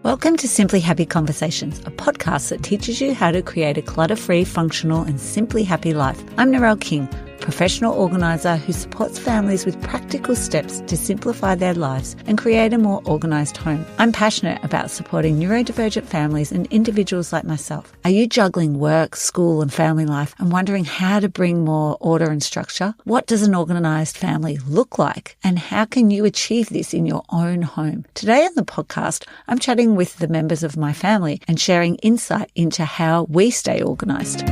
Welcome to Simply Happy Conversations, a podcast that teaches you how to create a clutter-free, functional and simply happy life. I'm Narelle King, professional organizer who supports families with practical steps to simplify their lives and create a more organized home. I'm passionate about supporting neurodivergent families and individuals like myself. Are you juggling work, school and family life and wondering how to bring more order and structure? What does an organized family look like? And how can you achieve this in your own home? Today on the podcast, I'm chatting with the members of my family and sharing insight into how we stay organized.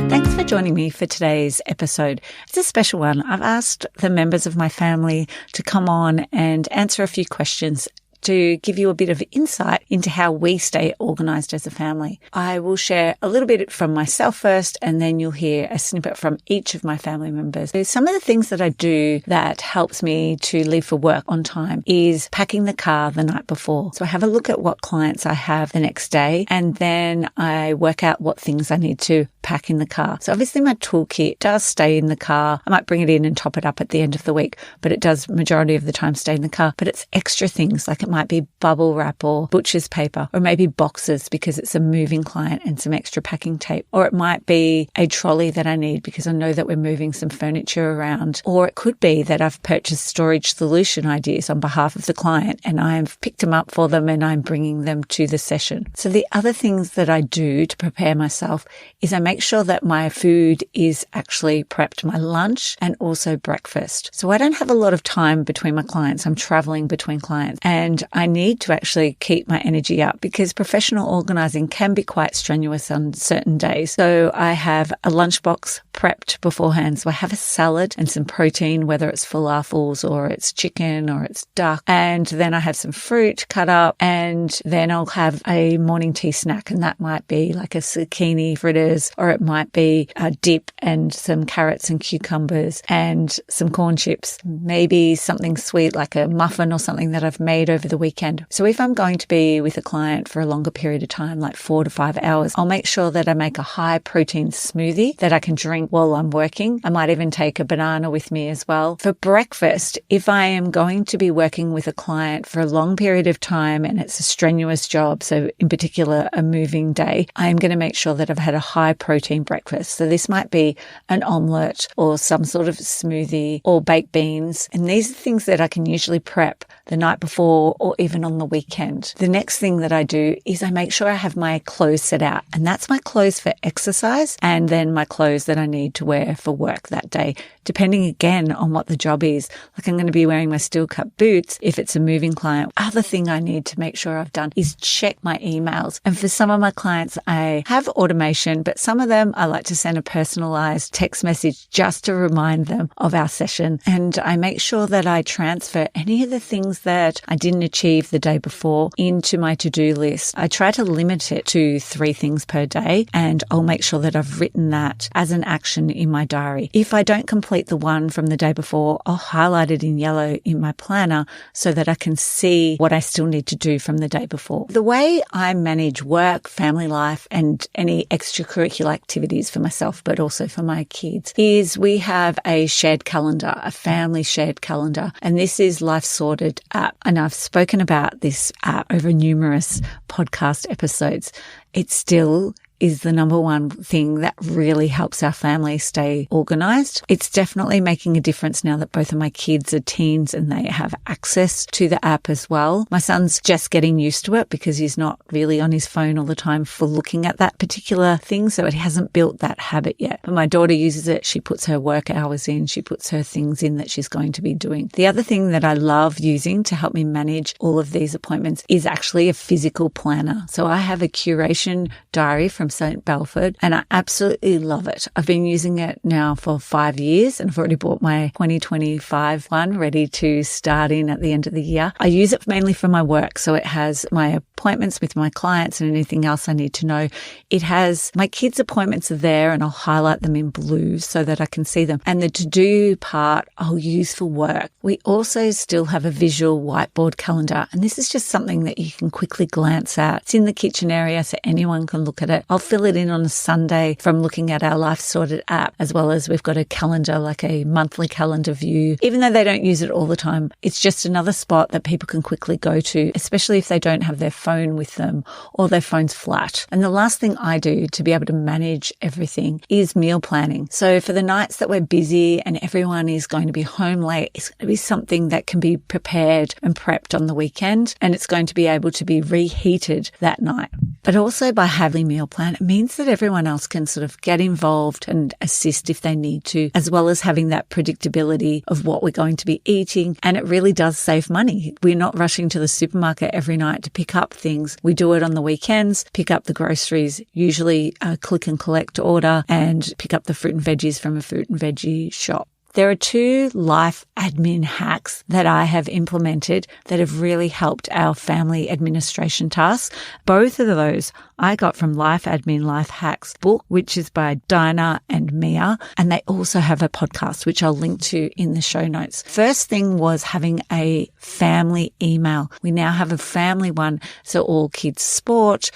Thanks for joining me for today's episode. It's a special one. I've asked the members of my family to come on and answer a few questions to give you a bit of insight into how we stay organized as a family. I will share a little bit from myself first, and then you'll hear a snippet from each of my family members. So some of the things that I do that helps me to leave for work on time is packing the car the night before. So I have a look at what clients I have the next day, and then I work out what things I need to pack in the car. So obviously my toolkit does stay in the car. I might bring it in and top it up at the end of the week, but it does majority of the time stay in the car. But it's extra things, like it might be bubble wrap or butcher's paper, or maybe boxes because it's a moving client and some extra packing tape. Or it might be a trolley that I need because I know that we're moving some furniture around. Or it could be that I've purchased storage solution ideas on behalf of the client and I've picked them up for them and I'm bringing them to the session. So the other things that I do to prepare myself is I make sure that my food is actually prepped, my lunch and also breakfast. So I don't have a lot of time between my clients. I'm traveling between clients and I need to actually keep my energy up because professional organizing can be quite strenuous on certain days. So I have a lunchbox prepped beforehand. So I have a salad and some protein, whether it's falafels or it's chicken or it's duck. And then I have some fruit cut up, and then I'll have a morning tea snack. And that might be like a zucchini fritters, or it might be a dip and some carrots and cucumbers and some corn chips, maybe something sweet like a muffin or something that I've made over the weekend. So if I'm going to be with a client for a longer period of time, like 4 to 5 hours, I'll make sure that I make a high protein smoothie that I can drink while I'm working. I might even take a banana with me as well. For breakfast, if I am going to be working with a client for a long period of time and it's a strenuous job, so in particular a moving day, I'm going to make sure that I've had a high protein breakfast. So this might be an omelette or some sort of smoothie or baked beans. And these are things that I can usually prep the night before or even on the weekend. The next thing that I do is I make sure I have my clothes set out, and that's my clothes for exercise and then my clothes that I need to wear for work that day, depending again on what the job is. Like I'm going to be wearing my steel cut boots if it's a moving client. Other thing I need to make sure I've done is check my emails. And for some of my clients, I have automation, but some of them I like to send a personalized text message just to remind them of our session. And I make sure that I transfer any of the things that I didn't achieve the day before into my to-do list. I try to limit it to 3 things per day, and I'll make sure that I've written that as an action in my diary. If I don't complete the one from the day before, I'll highlight it in yellow in my planner so that I can see what I still need to do from the day before. The way I manage work, family life, and any extracurricular activities for myself, but also for my kids, is we have a shared calendar, a family shared calendar, and this is Life Sorted app. And I've spoken about this app over numerous podcast episodes. It still is the number one thing that really helps our family stay organized. It's definitely making a difference now that both of my kids are teens and they have access to the app as well. My son's just getting used to it because he's not really on his phone all the time for looking at that particular thing, so it hasn't built that habit yet. But my daughter uses it. She puts her work hours in. She puts her things in that she's going to be doing. The other thing that I love using to help me manage all of these appointments is actually a physical planner. So I have a curation diary from St. Belford, and I absolutely love it. I've been using it now for 5 years, and I've already bought my 2025 one ready to start in at the end of the year. I use it mainly for my work, so it has my appointments with my clients and anything else I need to know. It has my kids' appointments are there, and I'll highlight them in blue so that I can see them. And the to-do part I'll use for work. We also still have a visual whiteboard calendar, and this is just something that you can quickly glance at. It's in the kitchen area, so anyone can look at it. I'll fill it in on a Sunday from looking at our Life Sorted app, as well as we've got a calendar, like a monthly calendar view. Even though they don't use it all the time, it's just another spot that people can quickly go to, especially if they don't have their phone with them or their phone's flat. And the last thing I do to be able to manage everything is meal planning. So for the nights that we're busy and everyone is going to be home late, it's going to be something that can be prepared and prepped on the weekend, and it's going to be able to be reheated that night. But also by having a meal plan, it means that everyone else can sort of get involved and assist if they need to, as well as having that predictability of what we're going to be eating. And it really does save money. We're not rushing to the supermarket every night to pick up things. We do it on the weekends, pick up the groceries, usually a click and collect order, and pick up the fruit and veggies from a fruit and veggie shop. There are 2 life admin hacks that I have implemented that have really helped our family administration tasks. Both of those I got from Life Admin Life Hacks book, which is by Dinah and Mia. And they also have a podcast, which I'll link to in the show notes. First thing was having a family email. We now have a family one. So all kids' sport,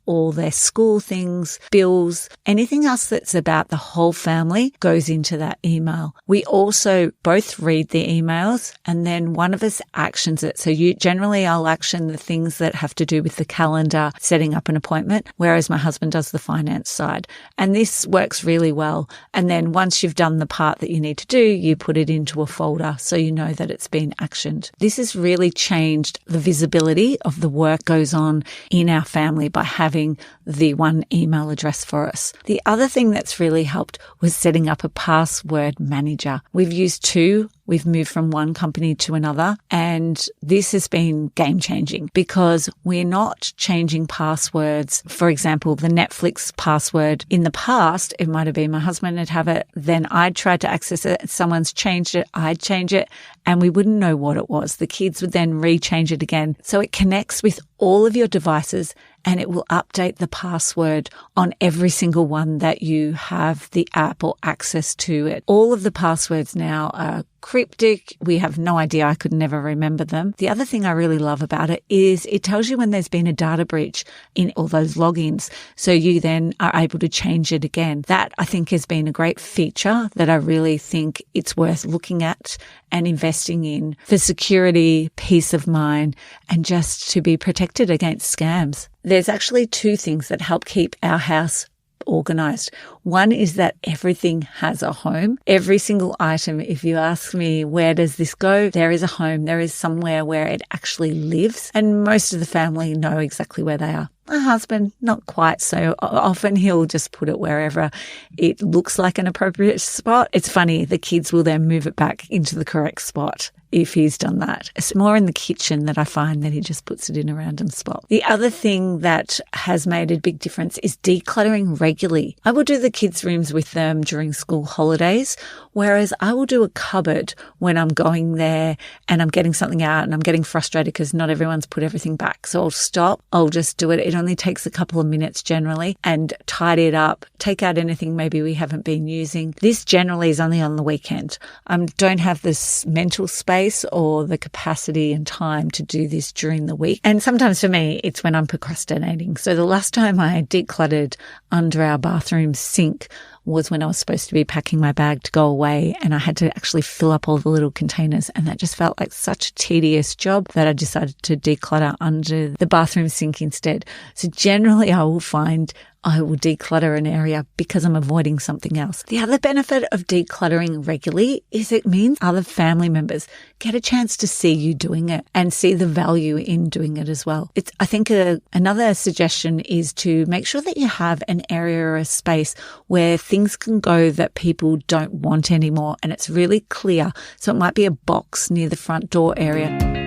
all their school things, bills, anything else that's about the whole family goes into that email. We also both read the emails and then one of us actions it. So generally I'll action the things that have to do with the calendar, setting up an appointment, whereas my husband does the finance side. And this works really well. And then once you've done the part that you need to do, you put it into a folder so you know that it's been actioned. This has really changed the visibility of the work goes on in our family by having the one email address for us. The other thing that's really helped was setting up a password manager. We've used 2. We've moved from one company to another, and this has been game changing because we're not changing passwords. For example, the Netflix password in the past, it might have been my husband would have it, then I'd tried to access it, someone's changed it, I'd change it, and we wouldn't know what it was. The kids would then rechange it again. So it connects with all of your devices and it will update the password on every single one that you have the app or access to it. All of the passwords now are cryptic. We have no idea. I could never remember them. The other thing I really love about it is it tells you when there's been a data breach in all those logins. So you then are able to change it again. That I think has been a great feature that I really think it's worth looking at and investing in for security, peace of mind, and just to be protected against scams. There's actually 2 things that help keep our house organized. One is that everything has a home. Every single item, if you ask me, where does this go? There is a home. There is somewhere where it actually lives. And most of the family know exactly where they are. My husband, not quite so often. He'll just put it wherever it looks like an appropriate spot. It's funny, the kids will then move it back into the correct spot if he's done that. It's more in the kitchen that I find that he just puts it in a random spot. The other thing that has made a big difference is decluttering regularly. I will do the kids' rooms with them during school holidays, whereas I will do a cupboard when I'm going there and I'm getting something out and I'm getting frustrated because not everyone's put everything back. So I'll stop. I'll just do it. It only takes a couple of minutes generally and tidy it up, take out anything maybe we haven't been using. This generally is only on the weekend. I don't have this mental space or the capacity and time to do this during the week. And sometimes for me, it's when I'm procrastinating. So the last time I decluttered under our bathroom sink was when I was supposed to be packing my bag to go away and I had to actually fill up all the little containers, and that just felt like such a tedious job that I decided to declutter under the bathroom sink instead. So generally I will find I will declutter an area because I'm avoiding something else. The other benefit of decluttering regularly is it means other family members get a chance to see you doing it and see the value in doing it as well. I think another suggestion is to make sure that you have an area or a space where things can go that people don't want anymore and it's really clear. So it might be a box near the front door area.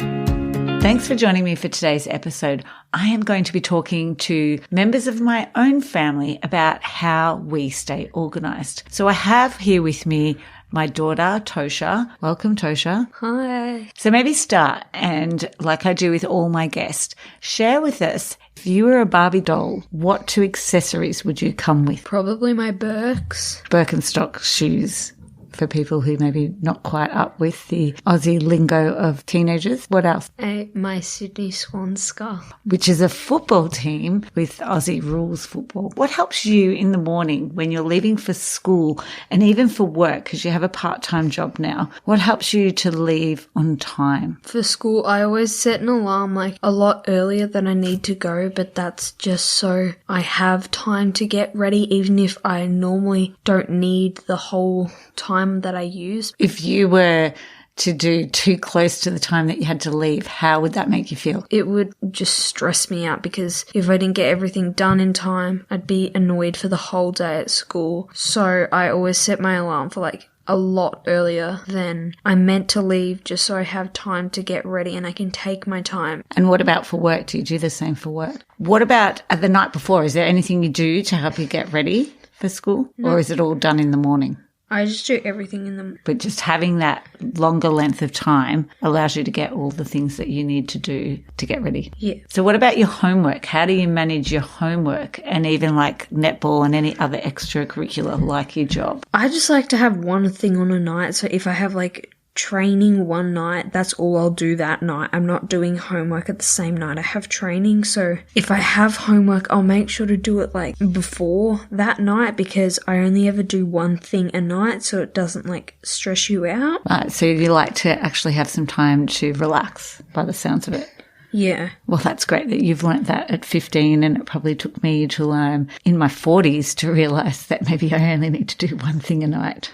Thanks for joining me for today's episode. I am going to be talking to members of my own family about how we stay organized. So I have here with me my daughter, Tosha. Welcome, Tosha. Hi. So maybe start and, like I do with all my guests, share with us, if you were a Barbie doll, what 2 accessories would you come with? Probably my Birks. Birkenstock shoes. for people who maybe not quite up with the Aussie lingo of teenagers. What else? My Sydney Swans scarf. Which is a football team with Aussie rules football. What helps you in the morning when you're leaving for school and even for work, because you have a part-time job now? What helps you to leave on time? For school, I always set an alarm like a lot earlier than I need to go, but that's just so I have time to get ready, even if I normally don't need the whole time that I use. If you were to do too close to the time that you had to leave, how would that make you feel? It would just stress me out because if I didn't get everything done in time, I'd be annoyed for the whole day at school. So I always set my alarm for like a lot earlier than I'm meant to leave, just so I have time to get ready and I can take my time. And what about for work? Do you do the same for work? What about the night before? Is there anything you do to help you get ready for school? No. Or is it all done in the morning? I just do everything in the... But just having that longer length of time allows you to get all the things that you need to do to get ready. Yeah. So what about your homework? How do you manage your homework and even like netball and any other extracurricular like your job? I just like to have one thing on a night. So if I have like training one night, that's all I'll do that night. I'm not doing homework at the same night I have training. So if I have homework, I'll make sure to do it like before that night, because I only ever do one thing a night, so it doesn't like stress you out. Right, so you like to actually have some time to relax by the sounds of it. Yeah. Well, that's great that you've learnt that at 15, and it probably took me till I'm in my 40s to realise that maybe I only need to do one thing a night.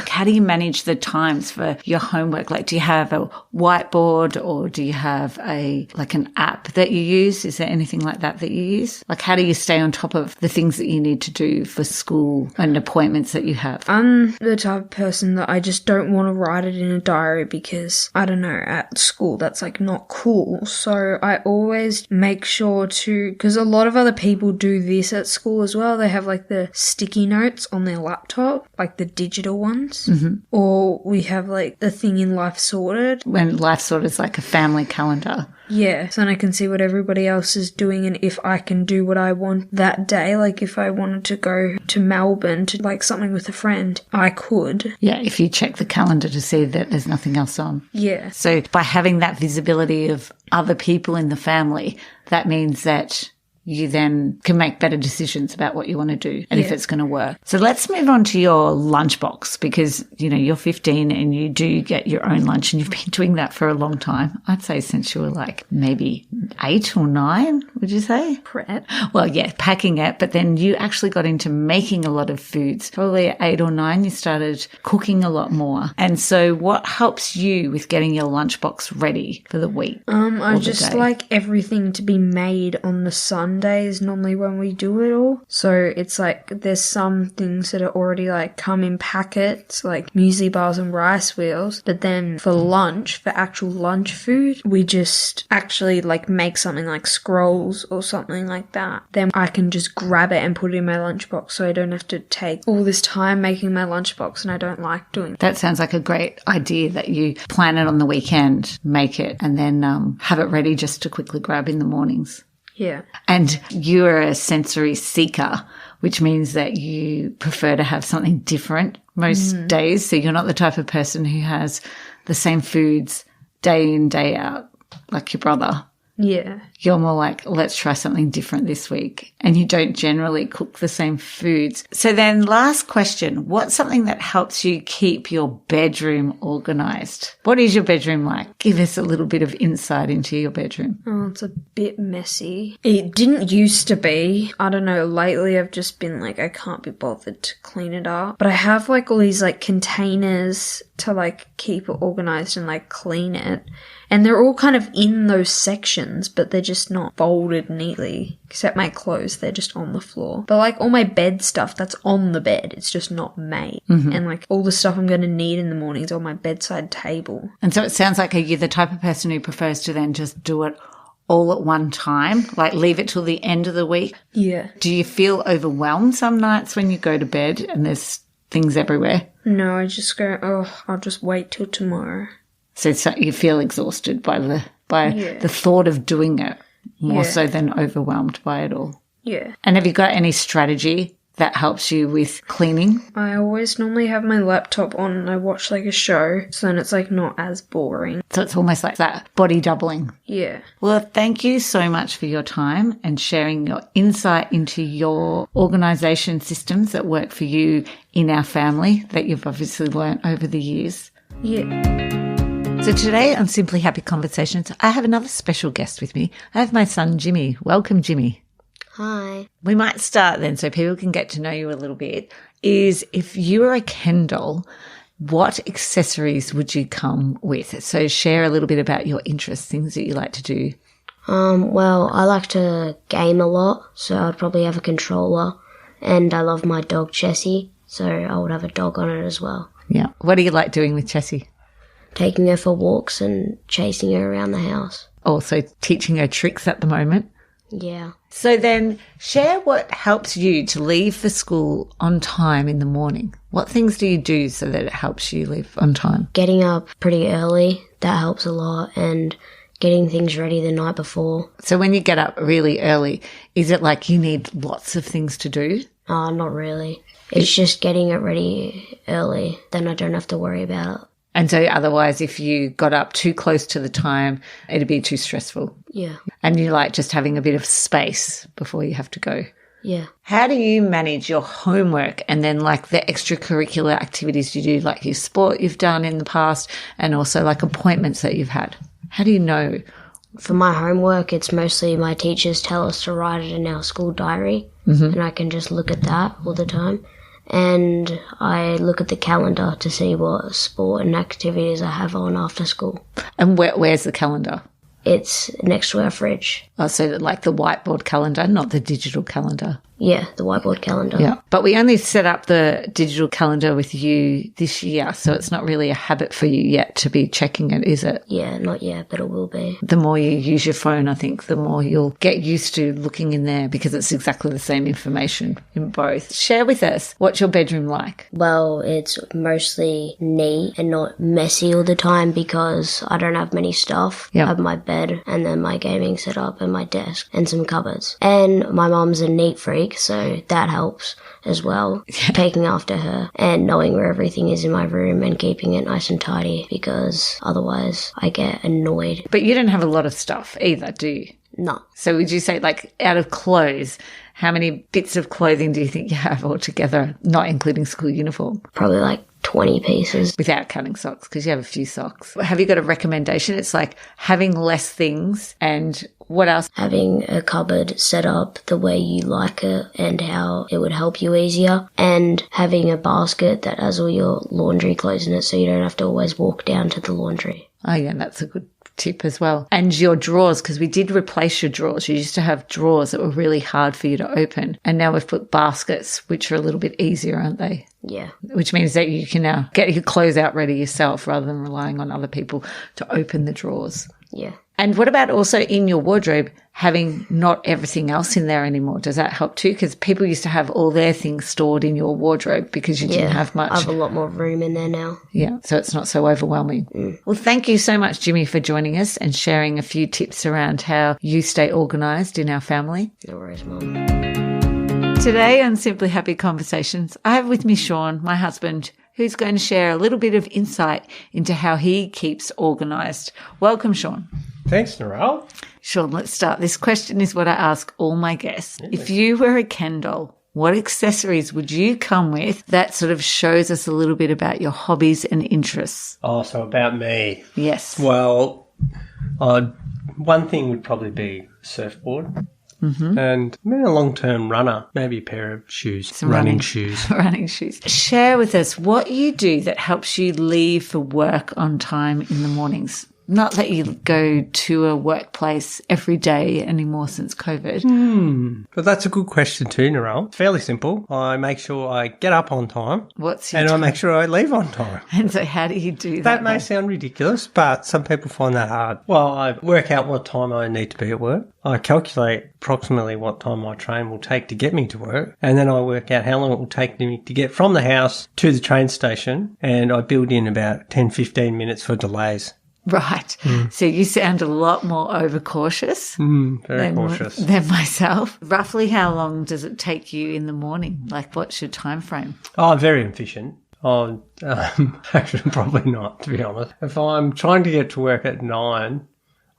How do you manage the times for your homework? Like, do you have a whiteboard or do you have an app that you use? Is there anything like that you use? Like, how do you stay on top of the things that you need to do for school and appointments that you have? I'm the type of person that I just don't want to write it in a diary because, I don't know, at school that's like not cool. So I always make sure to, because a lot of other people do this at school as well. They have like the sticky notes on their laptop, like the digital ones. Mm-hmm. Or we have like the thing in Life Sorted. When Life Sorted is like a family calendar. Yeah, so then I can see what everybody else is doing and if I can do what I want that day. Like if I wanted to go to Melbourne to like something with a friend, I could. Yeah, if you check the calendar to see that there's nothing else on. Yeah. So by having that visibility of other people in the family, that means that you then can make better decisions about what you want to do and if it's going to work. So let's move on to your lunchbox, because, you're 15 and you do get your own lunch and you've been doing that for a long time. I'd say since you were like maybe 8 or 9, would you say? Prep. Well, yeah, packing it, but then you actually got into making a lot of foods. Probably at 8 or 9, you started cooking a lot more. And so what helps you with getting your lunchbox ready for the week? I just like everything to be made on the Sundays normally when we do it all. So it's like there's some things that are already like come in packets, like muesli bars and rice wheels. But then for lunch, for actual lunch food, we just actually like make something like scrolls or something like that. Then I can just grab it and put it in my lunchbox, so I don't have to take all this time making my lunchbox, and I don't like doing that. Sounds like a great idea, that you plan it on the weekend, make it, and then have it ready just to quickly grab in the mornings. Yeah. And you're a sensory seeker, which means that you prefer to have something different most days. So you're not the type of person who has the same foods day in, day out, like your brother. Yeah. You're more like, let's try something different this week. And you don't generally cook the same foods. So then last question, what's something that helps you keep your bedroom organised? What is your bedroom like? Give us a little bit of insight into your bedroom. Oh, it's a bit messy. It didn't used to be. I don't know, lately I've just been like, I can't be bothered to clean it up. But I have like all these like containers to like keep it organised and like clean it. And they're all kind of in those sections, but they're just not folded neatly. Except my clothes, they're just on the floor. But like all my bed stuff, that's on the bed. It's just not made. Mm-hmm. And like all the stuff I'm going to need in the morning is on my bedside table. And so it sounds like you're the type of person who prefers to then just do it all at one time, like leave it till the end of the week. Yeah. Do you feel overwhelmed some nights when you go to bed and there's things everywhere? No, I just go, I'll just wait till tomorrow. So you feel exhausted by the thought of doing it more so than overwhelmed by it all. Yeah. And have you got any strategy that helps you with cleaning? I always normally have my laptop on and I watch like a show, so then it's like not as boring. So it's almost like that body doubling. Yeah. Well, thank you so much for your time and sharing your insight into your organisation systems that work for you in our family that you've obviously learnt over the years. Yeah. So today on Simply Happy Conversations, I have another special guest with me. I have my son, Jimmy. Welcome, Jimmy. Hi. We might start then so people can get to know you a little bit. Is if you were a Ken doll, what accessories would you come with? So share a little bit about your interests, things that you like to do. Well, I like to game a lot, so I'd probably have a controller. And I love my dog, Chessie, so I would have a dog on it as well. Yeah. What do you like doing with Chessie? Taking her for walks and chasing her around the house. Also teaching her tricks at the moment. Yeah. So then share what helps you to leave for school on time in the morning. What things do you do so that it helps you leave on time? Getting up pretty early, that helps a lot, and getting things ready the night before. So when you get up really early, is it like you need lots of things to do? Not really. It's just getting it ready early, then I don't have to worry about it. And so otherwise, if you got up too close to the time, it'd be too stressful. Yeah. And you like just having a bit of space before you have to go. Yeah. How do you manage your homework and then like the extracurricular activities you do, like your sport you've done in the past and also like appointments that you've had? How do you know? For my homework, it's mostly my teachers tell us to write it in our school diary, and I can just look at that all the time. And I look at the calendar to see what sport and activities I have on after school. And where's the calendar? It's next to our fridge. Oh, so like the whiteboard calendar, not the digital calendar. Yeah, the whiteboard calendar. Yeah. But we only set up the digital calendar with you this year, so it's not really a habit for you yet to be checking it, is it? Yeah, not yet, but it will be. The more you use your phone, I think, the more you'll get used to looking in there because it's exactly the same information in both. Share with us, what's your bedroom like? Well, it's mostly neat and not messy all the time because I don't have many stuff. Yep. I have my bed and then my gaming setup and my desk and some cupboards. And my mum's a neat freak, so that helps as well, taking after her and knowing where everything is in my room and keeping it nice and tidy because otherwise I get annoyed. But you don't have a lot of stuff either, do you? No. So would you say, like, out of clothes, how many bits of clothing do you think you have altogether, not including school uniform? Probably like 20 pieces. Without counting socks, because you have a few socks. Have you got a recommendation? It's like having less things and what else? Having a cupboard set up the way you like it and how it would help you easier. And having a basket that has all your laundry clothes in it so you don't have to always walk down to the laundry. Oh, yeah, that's a good tip as well. And your drawers, because we did replace your drawers. You used to have drawers that were really hard for you to open. And now we've put baskets, which are a little bit easier, aren't they? Yeah. Which means that you can now get your clothes out ready yourself rather than relying on other people to open the drawers. Yeah. And what about also in your wardrobe, having not everything else in there anymore? Does that help too? Because people used to have all their things stored in your wardrobe because you didn't have much. I have a lot more room in there now. Yeah, so it's not so overwhelming. Well, thank you so much, Jimmy, for joining us and sharing a few tips around how you stay organised in our family. No worries, Mum. Today on Simply Happy Conversations, I have with me Sean, my husband, who's going to share a little bit of insight into how he keeps organised. Welcome, Sean. Thanks, Narelle. Sean, let's start. This question is what I ask all my guests. If you were a Ken doll, what accessories would you come with that sort of shows us a little bit about your hobbies and interests? Oh, so about me. Yes. Well, one thing would probably be surfboard. Mm-hmm. And maybe a long-term runner, maybe a pair of shoes, running shoes. Running shoes. Share with us what you do that helps you leave for work on time in the mornings. Not that you go to a workplace every day anymore since COVID. But that's a good question too, Narelle. It's fairly simple. I make sure I get up on time. I make sure I leave on time. And so how do you do that? That may sound ridiculous, but some people find that hard. Well, I work out what time I need to be at work. I calculate approximately what time my train will take to get me to work. And then I work out how long it will take me to get from the house to the train station. And I build in about 10, 15 minutes for delays. Right. So you sound a lot more overcautious Very cautious. than myself. Roughly how long does it take you in the morning? Like, what's your time frame? Oh, I'm very efficient. Oh, actually, probably not, to be honest. If I'm trying to get to work at 9,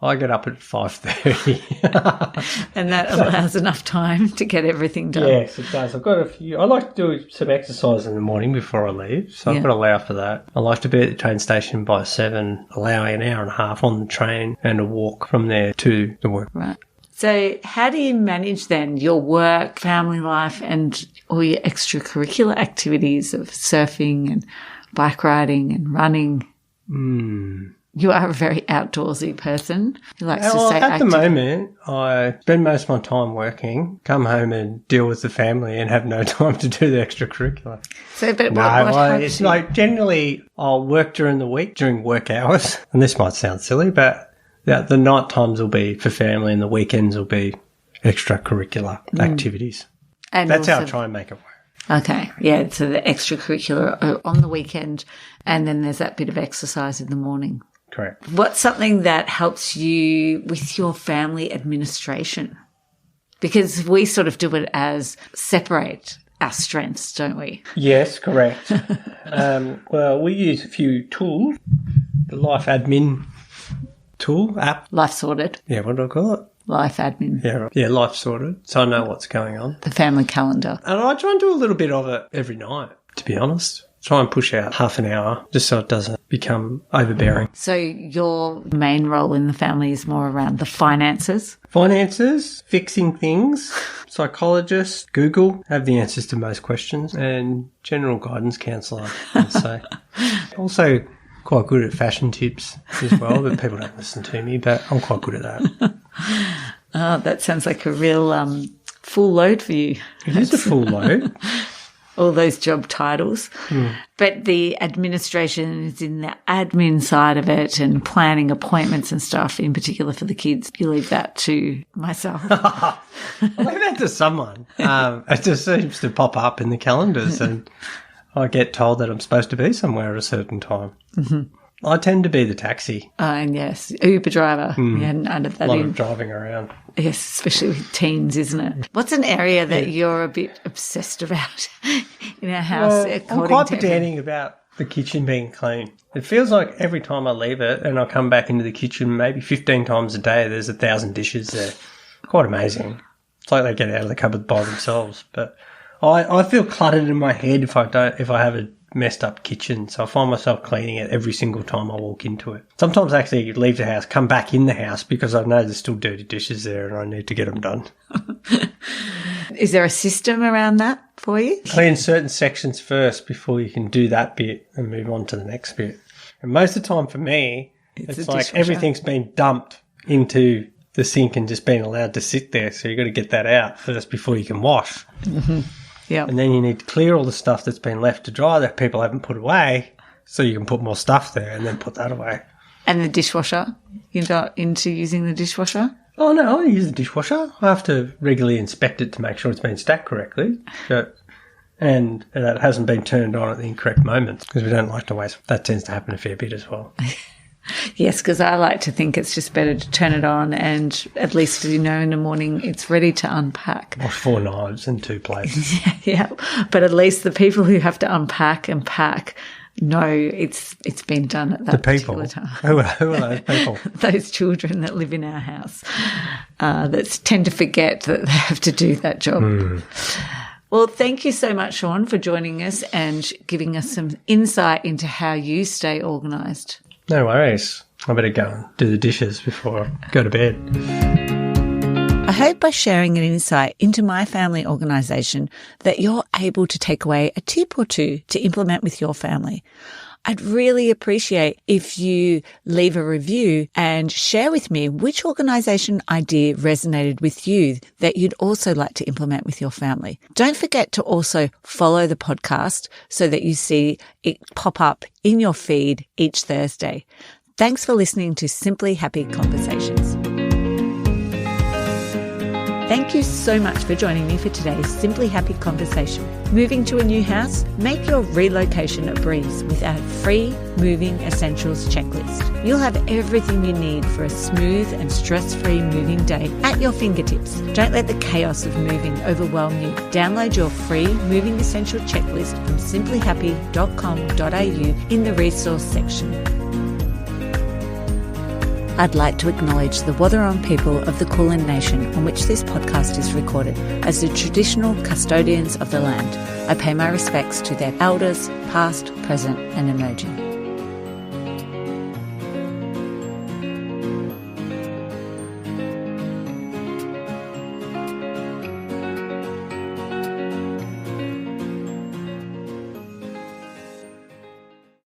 I get up at 5:30. And that allows enough time to get everything done. Yes, it does. I've got a few. I like to do some exercise in the morning before I leave, so I've got to allow for that. I like to be at the train station by 7, allowing an hour and a half on the train and a walk from there to the work. Right. So how do you manage then your work, family life, and all your extracurricular activities of surfing and bike riding and running? You are a very outdoorsy person who likes to stay at active. the moment, I spend most of my time working, come home and deal with the family and have no time to do the extracurricular. So, but what helps it's you? like generally I'll work during the week, during work hours. And this might sound silly, but the night times will be for family and the weekends will be extracurricular activities. And That's how I also- try and make it work. Okay, yeah, so the extracurricular are on the weekend, and then there's that bit of exercise in the morning. Correct. What's something that helps you with your family administration? Because we sort of do it as separate our strengths, don't we? Yes, correct. Well, we use a few tools. The Life Admin tool app. Life sorted, Yeah, what do I call it? life admin, Yeah, Life Sorted. So I know what's going on. the family calendar. And I try and do a little bit of it every night, to be honest. Try and push out half an hour just so it doesn't become overbearing. So your main role in the family is more around the finances. Finances, fixing things, psychologist, Google, have the answers to most questions, and general guidance counsellor, I'd say. Also quite good at fashion tips as well, but people don't listen to me, but I'm quite good at that. Oh, that sounds like a real full load for you. It is a full load. All those job titles. But the administration is in the admin side of it and planning appointments and stuff, in particular for the kids. You leave that to myself. I leave that to someone. It just seems to pop up in the calendars and I get told that I'm supposed to be somewhere at a certain time. I tend to be the taxi. And yes, Uber driver. We hadn't added A that lot in. of driving around. Yes, especially with teens, isn't it? What's an area that you're a bit obsessed about in our house? I'm according quite to pedantic about the kitchen being clean. It feels like every time I leave it and I come back into the kitchen maybe 15 times a day, there's 1,000 dishes there. Quite amazing. It's like they get out of the cupboard by themselves. But I feel cluttered in my head if I have a messed up kitchen, so I find myself cleaning it every single time I walk into it. Sometimes I actually leave the house, come back in the house because I know there's still dirty dishes there and I need to get them done. Is there a system around that for you? Clean certain sections first before you can do that bit and move on to the next bit. And most of the time for me, it's a like dishwasher. everything's been dumped into the sink and just been allowed to sit there, so you've got to get that out first before you can wash. Yeah. And then you need to clear all the stuff that's been left to dry that people haven't put away so you can put more stuff there and then put that away. And the dishwasher? You're not into using the dishwasher? Oh, no, I use the dishwasher. I have to regularly inspect it to make sure it's been stacked correctly. And that it hasn't been turned on at the incorrect moments because we don't like to waste. That tends to happen a fair bit as well. Yes, because I like to think it's just better to turn it on and at least, in the morning it's ready to unpack. Wash 4 knives and 2 plates. Yeah, but at least the people who have to unpack and pack know it's been done at that The people. particular time. Who are those people? Those children that live in our house that tend to forget that they have to do that job. Well, thank you so much, Sean, for joining us and giving us some insight into how you stay organised. No worries. I better go and do the dishes before I go to bed. I hope by sharing an insight into my family organisation that you're able to take away a tip or two to implement with your family. I'd really appreciate if you leave a review and share with me which organisation idea resonated with you that you'd also like to implement with your family. Don't forget to also follow the podcast so that you see it pop up in your feed each Thursday. Thanks for listening to Simply Happy Conversations. Thank you so much for joining me for today's Simply Happy conversation. Moving to a new house? Make your relocation a breeze with our free Moving Essentials checklist. You'll have everything you need for a smooth and stress-free moving day at your fingertips. Don't let the chaos of moving overwhelm you. Download your free Moving Essential checklist from simplyhappy.com.au in the resource section. I'd like to acknowledge the Wathaurong people of the Kulin Nation on which this podcast is recorded as the traditional custodians of the land. I pay my respects to their elders, past, present and emerging.